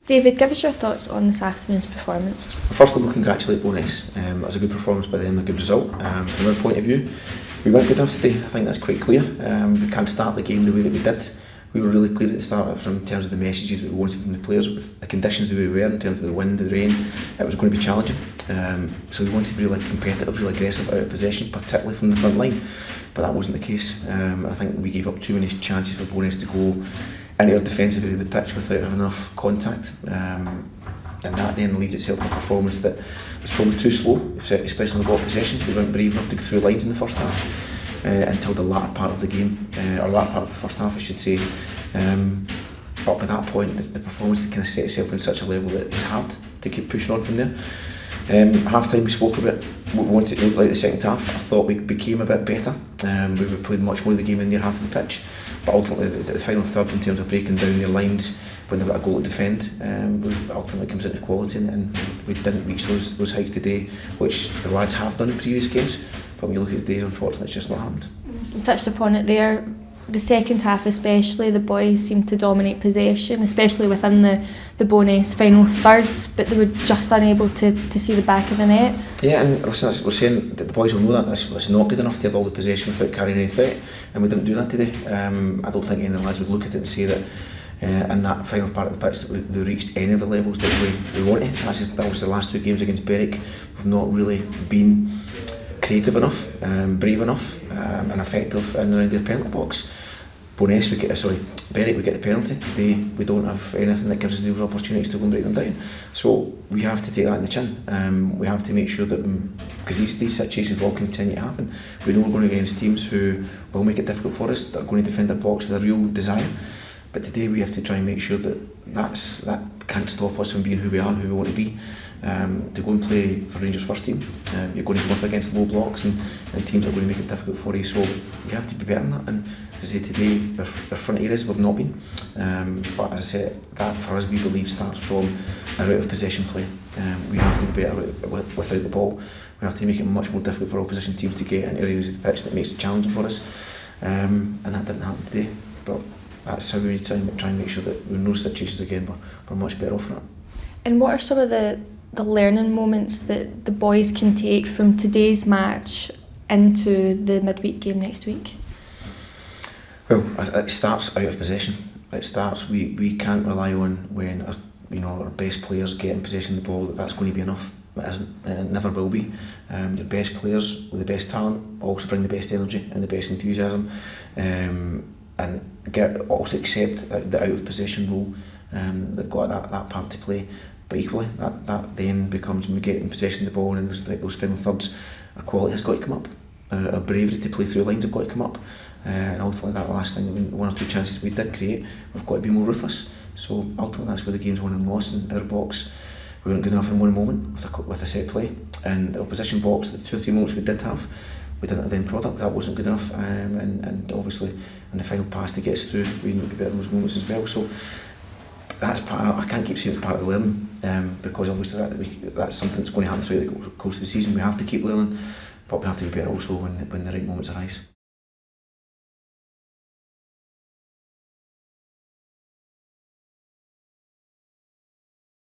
David, give us your thoughts on this afternoon's performance. Firstly, we'll congratulate Bo'ness. That was a good performance by them, a good result. From our point of view, we weren't good enough today. I think that's quite clear. We can't start the game the way that we did. We were really clear at the start from in terms of the messages that we wanted from the players, with the conditions that we were in terms of the wind, the rain. It was going to be challenging. So we wanted to be really competitive, really aggressive out of possession, particularly from the front line. But that wasn't the case. I think we gave up too many chances for Bo'ness to go into our defensive area of the pitch without having enough contact. And that then leads itself to a performance that was probably too slow, especially when we got possession. We weren't brave enough to go through lines in the first half until the latter part of the game, or latter part of the first half I should say. But by that point the performance kind of set itself on such a level that it's hard to keep pushing on from there. Half time we spoke about what we wanted to look like the second half. I thought we became a bit better. We played much more of the game in their half of the pitch, but ultimately the final third, in terms of breaking down their lines when they've got a goal to defend, ultimately comes into quality, and we didn't reach those heights today, which the lads have done in previous games. But when you look at the day, unfortunately it's just not happened. You touched upon it there. The second half especially, the boys seemed to dominate possession, especially within the Bo'ness final thirds, but they were just unable to see the back of the net. Yeah, and listen, we're saying that the boys will know that it's not good enough to have all the possession without carrying any threat, and we didn't do that today. I don't think any of the lads would look at it and say that in that final part of the pitch that they reached any of the levels that we wanted. That was the last two games against Berwick. We've not really been creative enough, brave enough, and effective in and around their penalty box. Bo'ness, Berwick, we get the penalty. Today we don't have anything that gives us those opportunities to go and break them down. So we have to take that in the chin. We have to make sure that, because these situations will continue to happen, we know we're going against teams who will make it difficult for us, that are going to defend their box with a real desire. But today we have to try and make sure that can't stop us from being who we are and who we want to be. To go and play for Rangers first team, you're going to come up against low blocks and teams are going to make it difficult for you, so you have to be better than that. And as I say, today our front areas we've not been, but as I said, that for us we believe starts from our out of possession play. We have to be better without the ball. We have to make it much more difficult for opposition teams to get into areas of the pitch that makes it challenging for us, and that didn't happen today. But that's how we need to try and make sure that in those situations again we're much better off for it. And what are some of the learning moments that the boys can take from today's match into the midweek game next week? Well, it starts out of possession. It starts, we can't rely on when our best players get in possession of the ball that's going to be enough. It isn't, and it never will be. Your best players with the best talent also bring the best energy and the best enthusiasm, and also accept the out of possession role. They've got that part to play. But equally, that then becomes, when we get in possession of the ball and those final thirds, our quality has got to come up. Our bravery to play through lines have got to come up. And ultimately, that last thing, one or two chances we did create, we've got to be more ruthless. So ultimately, that's where the game's won and lost in our box. We weren't good enough in one moment with a set play. And the opposition box, the 2 or 3 moments we did have, we didn't have the end product. That wasn't good enough. And obviously, in the final pass to get us through, we need to be better in those moments as well. So that's I can't keep saying it's part of the learning, because obviously that's something that's going to happen throughout the course of the season. We have to keep learning, but we have to be better also when the right moments arise.